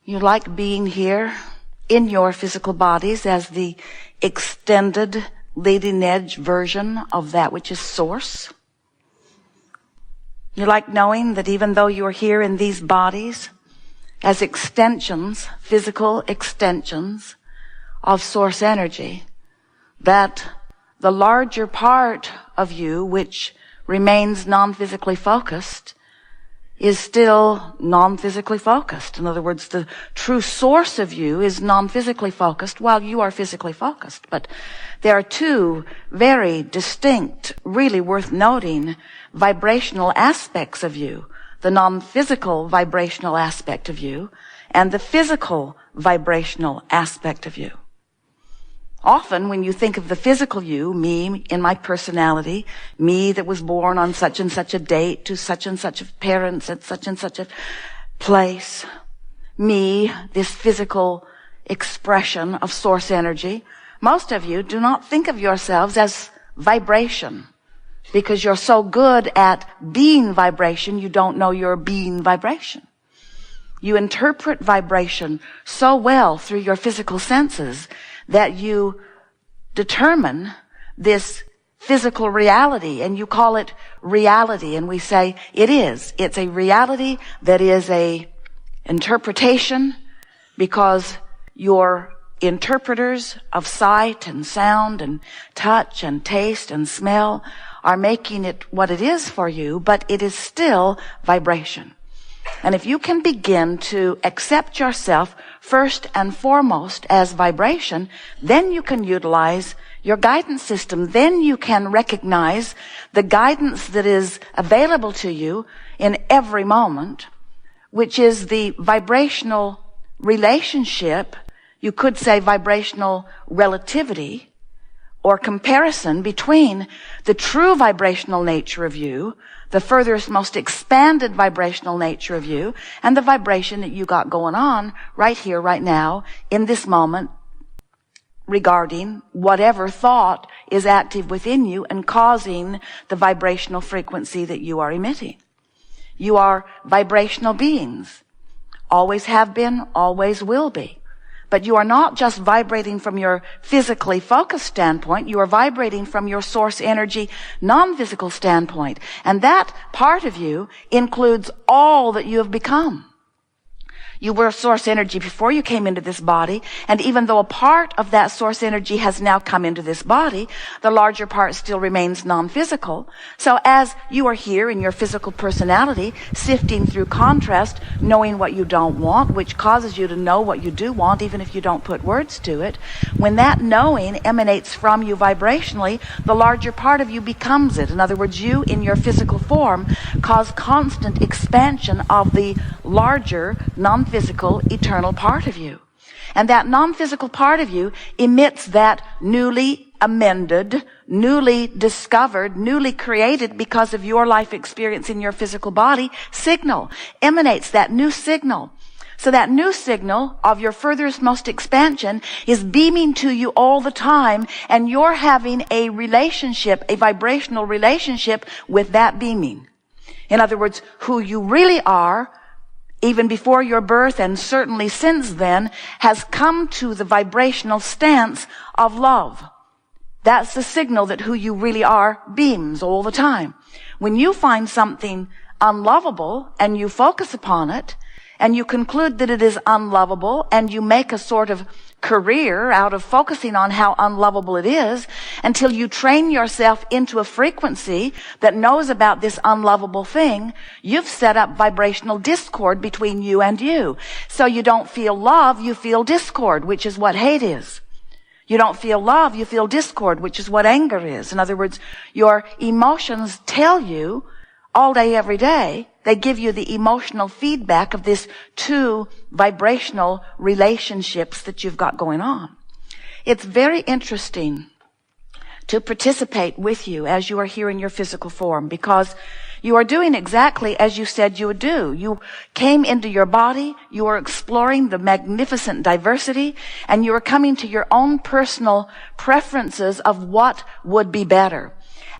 You like being here in your physical bodies as the extended leading edge version of that which is source. You like knowing that even though you're here in these bodies as extensions, physical extensions of source energy, that the larger part of you, which remains non-physically focused, is still non-physically focused. In other words, the true source of you is non-physically focused while you are physically focused. But there are two very distinct, really worth noting, vibrational aspects of you. The non-physical vibrational aspect of you and the physical vibrational aspect of you. Often when you think of the physical you, me in my personality, me that was born on such and such a date to such and such parents at such and such a place, me, this physical expression of source energy, most of you do not think of yourselves as vibration because you're so good at being vibration, you don't know you're being vibration. You interpret vibration so well through your physical senses that you determine this physical reality and you call it reality, and we say it is. It's a reality that is a interpretation because your interpreters of sight and sound and touch and taste and smell are making it what it is for you, but it is still vibration. And if you can begin to accept yourself first and foremost as vibration, then you can utilize your guidance system. Then you can recognize the guidance that is available to you in every moment, which is the vibrational relationship, you could say vibrational relativity or comparison between the true vibrational nature of you, the furthest, most expanded vibrational nature of you, and the vibration that you got going on right here, right now, in this moment, regarding whatever thought is active within you and causing the vibrational frequency that you are emitting. You are vibrational beings. Always have been, always will be. But you are not just vibrating from your physically focused standpoint. You are vibrating from your source energy non-physical standpoint. And that part of you includes all that you have become. You were source energy before you came into this body, and even though a part of that source energy has now come into this body, the larger part still remains non-physical. So as you are here in your physical personality, sifting through contrast, knowing what you don't want, which causes you to know what you do want, even if you don't put words to it, when that knowing emanates from you vibrationally, the larger part of you becomes it. In other words, you in your physical form cause constant expansion of the larger non-physical eternal part of you. And that non-physical part of you emits that newly amended, newly discovered, newly created because of your life experience in your physical body signal, emanates that new signal. So that new signal of your furthest most expansion is beaming to you all the time, and you're having a relationship, a vibrational relationship with that beaming. In other words, who you really are, even before your birth and certainly since then, has come to the vibrational stance of love. That's the signal that who you really are beams all the time. When you find something unlovable and you focus upon it and you conclude that it is unlovable and you make a sort of career out of focusing on how unlovable it is until you train yourself into a frequency that knows about this unlovable thing, you've set up vibrational discord between you and you. So you don't feel love, you feel discord, which is what hate is. You don't feel love, you feel discord, which is what anger is. In other words, your emotions tell you all day, every day, they give you the emotional feedback of this two vibrational relationships that you've got going on. It's very interesting to participate with you as you are here in your physical form, because you are doing exactly as you said you would do. You came into your body, you are exploring the magnificent diversity, and you are coming to your own personal preferences of what would be better.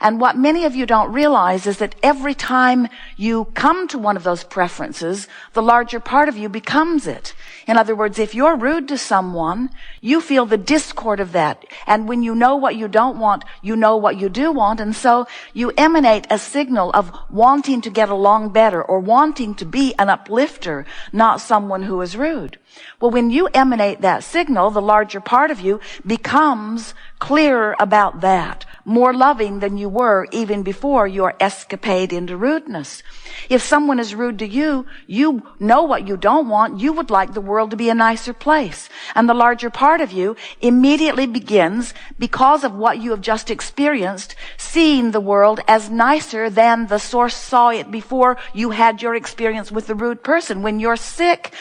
And what many of you don't realize is that every time you come to one of those preferences, the larger part of you becomes it. In other words, if you're rude to someone, you feel the discord of that. And when you know what you don't want, you know what you do want. And so you emanate a signal of wanting to get along better or wanting to be an uplifter, not someone who is rude. Well, when you emanate that signal, the larger part of you becomes clearer about that, more loving than you were even before your escapade into rudeness. If someone is rude to you, you know what you don't want. You would like the world to be a nicer place. And the larger part of you immediately begins, because of what you have just experienced, seeing the world as nicer than the source saw it before you had your experience with the rude person. When you're sick,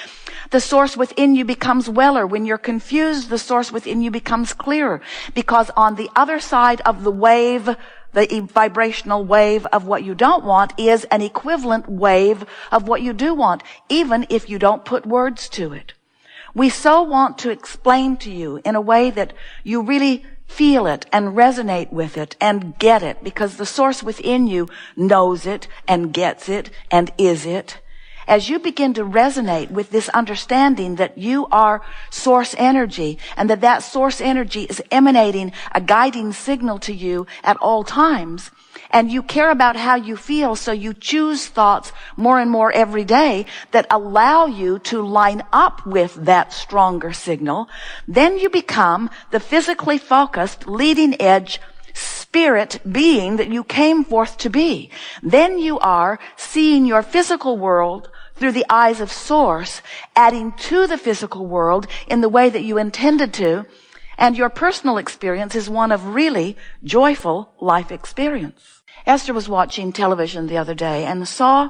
the source within you becomes weller. When you're confused, the source within you becomes clearer. Because on the other side of the wave, the vibrational wave of what you don't want is an equivalent wave of what you do want, even if you don't put words to it. We so want to explain to you in a way that you really feel it and resonate with it and get it, because the source within you knows it and gets it and is it. As you begin to resonate with this understanding that you are source energy and that source energy is emanating a guiding signal to you at all times, and you care about how you feel, so you choose thoughts more and more every day that allow you to line up with that stronger signal, then you become the physically focused, leading edge spirit being that you came forth to be. Then you are seeing your physical world through the eyes of source, adding to the physical world in the way that you intended to, and your personal experience is one of really joyful life experience. Esther was watching television the other day and saw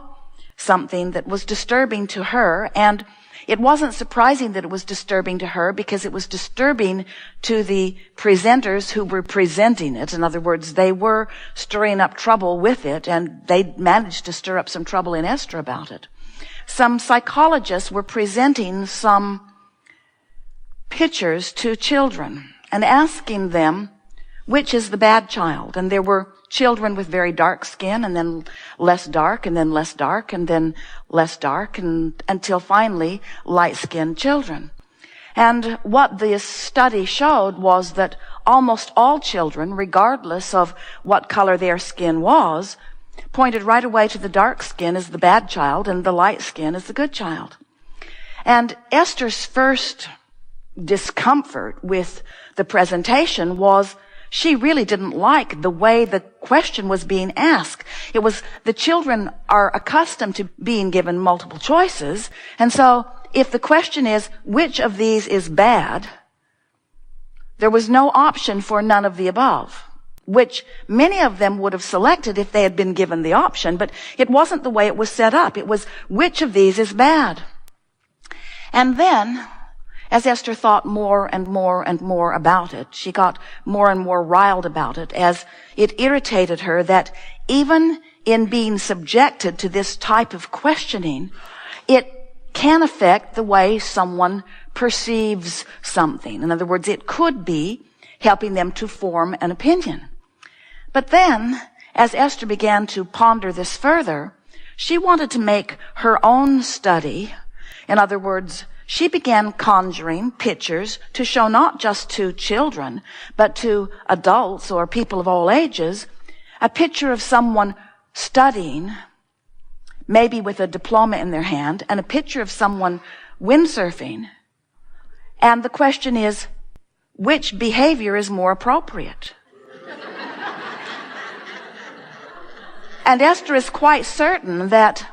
something that was disturbing to her, and it wasn't surprising that it was disturbing to her, because it was disturbing to the presenters who were presenting it. In other words, they were stirring up trouble with it, and they managed to stir up some trouble in Esther about it. Some psychologists were presenting some pictures to children and asking them which is the bad child. And there were children with very dark skin, and then less dark, and then less dark, and then less dark, and until finally light-skinned children. And what this study showed was that almost all children, regardless of what color their skin was, pointed right away to the dark skin as the bad child and the light skin as the good child. And Esther's first discomfort with the presentation was she really didn't like the way the question was being asked. It was, the children are accustomed to being given multiple choices, and so if the question is, which of these is bad, there was no option for none of the above, which many of them would have selected if they had been given the option, but it wasn't the way it was set up. It was, which of these is bad? And then, as Esther thought more and more and more about it, she got more and more riled about it, as it irritated her that even in being subjected to this type of questioning, it can affect the way someone perceives something. In other words, it could be helping them to form an opinion. But then, as Esther began to ponder this further, she wanted to make her own study. In other words, she began conjuring pictures to show not just to children, but to adults or people of all ages, a picture of someone studying, maybe with a diploma in their hand, and a picture of someone windsurfing. And the question is, which behavior is more appropriate? And Esther is quite certain that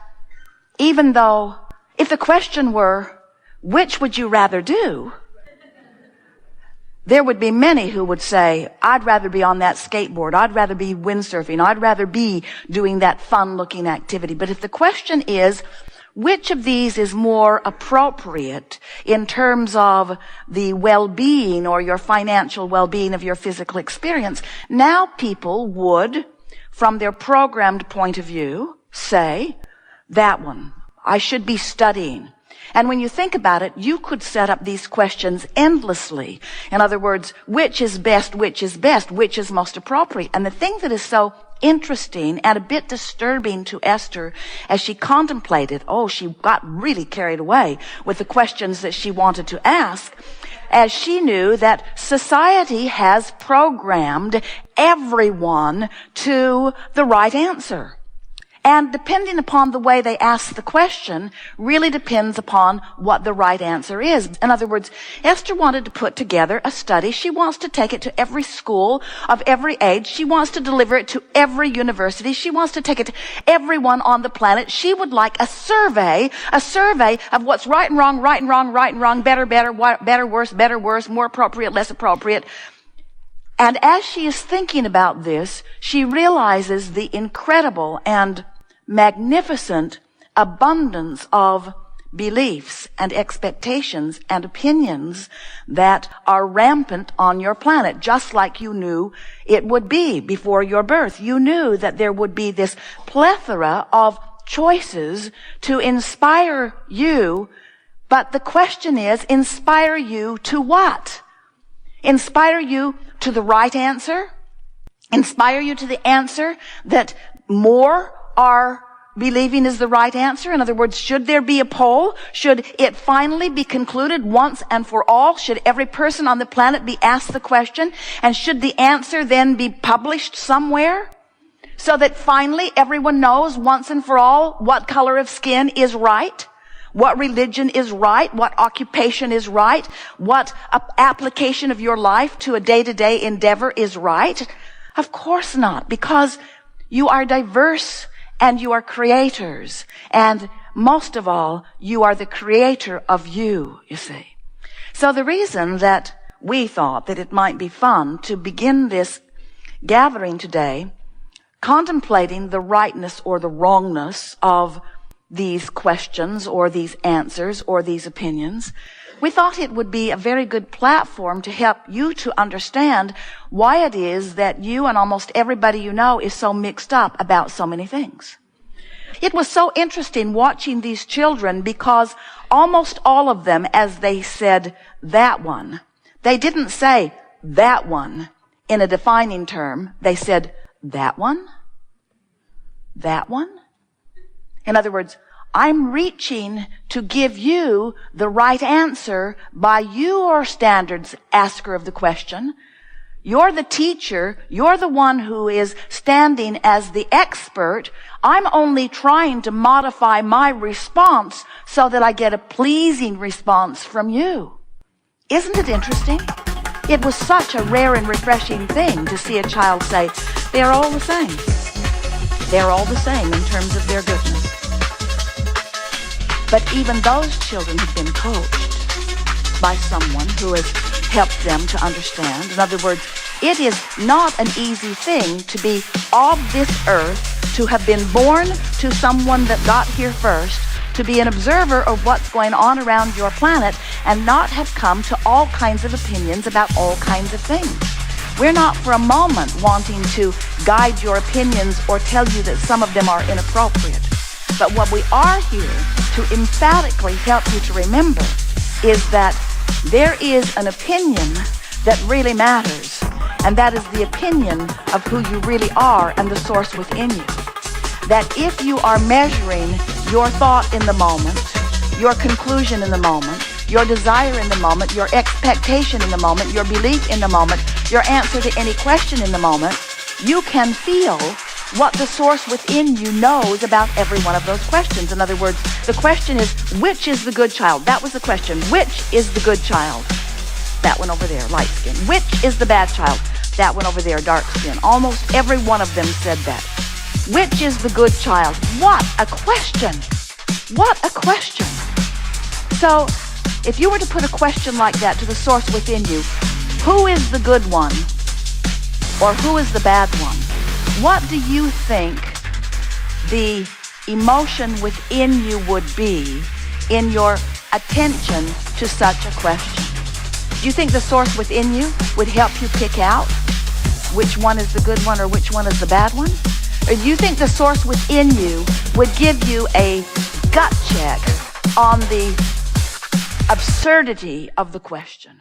even though, if the question were, which would you rather do? There would be many who would say, I'd rather be on that skateboard. I'd rather be windsurfing. I'd rather be doing that fun-looking activity. But if the question is, which of these is more appropriate in terms of the well-being or your financial well-being of your physical experience, now people would, from their programmed point of view, say, that one, I should be studying. And when you think about it, you could set up these questions endlessly. In other words, which is best, which is best, which is most appropriate. And the thing that is so interesting and a bit disturbing to Esther as she contemplated. She got really carried away with the questions that she wanted to ask, as she knew that society has programmed everyone to the right answer. And depending upon the way they ask the question really depends upon what the right answer is. In other words, Esther wanted to put together a study. She wants to take it to every school of every age. She wants to deliver it to every university. She wants to take it to everyone on the planet. She would like a survey of what's right and wrong, right and wrong, right and wrong, better, worse, more appropriate, less appropriate. And as she is thinking about this, she realizes the incredible and magnificent abundance of beliefs and expectations and opinions that are rampant on your planet, just like you knew it would be before your birth. You knew that there would be this plethora of choices to inspire you, but the question is, inspire you to what? Inspire you to the right answer? Inspire you to the answer that more are believing is the right answer? In other words, should there be a poll? Should it finally be concluded once and for all? Should every person on the planet be asked the question? And should the answer then be published somewhere? So that finally everyone knows once and for all what color of skin is right? What religion is right? What occupation is right? What application of your life to a day-to-day endeavor is right? Of course not, because you are diverse and you are creators. And most of all, you are the creator of you see. So the reason that we thought that it might be fun to begin this gathering today, contemplating the rightness or the wrongness of these questions or these answers or these opinions, we thought it would be a very good platform to help you to understand why it is that you and almost everybody you know is so mixed up about so many things. It was so interesting watching these children because almost all of them, as they said that one, they didn't say that one in a defining term. They said that one, that one. In other words, I'm reaching to give you the right answer by your standards, asker of the question. You're the teacher. You're the one who is standing as the expert. I'm only trying to modify my response so that I get a pleasing response from you. Isn't it interesting? It was such a rare and refreshing thing to see a child say, they're all the same. They're all the same in terms of their goodness. But even those children have been coached by someone who has helped them to understand. In other words, it is not an easy thing to be of this earth, to have been born to someone that got here first, to be an observer of what's going on around your planet, and not have come to all kinds of opinions about all kinds of things. We're not for a moment wanting to guide your opinions or tell you that some of them are inappropriate. But what we are here to emphatically help you to remember is that there is an opinion that really matters, and that is the opinion of who you really are and the source within you. That if you are measuring your thought in the moment, your conclusion in the moment, your desire in the moment, your expectation in the moment, your belief in the moment, your answer to any question in the moment, you can feel what the source within you knows about every one of those questions. In other words, the question is, which is the good child? That was the question. Which is the good child? That one over there, light skin. Which is the bad child? That one over there, dark skin. Almost every one of them said that. Which is the good child? What a question! What a question! So, if you were to put a question like that to the source within you, who is the good one? Or who is the bad one? What do you think the emotion within you would be in your attention to such a question? Do you think the source within you would help you pick out which one is the good one or which one is the bad one? Or do you think the source within you would give you a gut check on the absurdity of the question?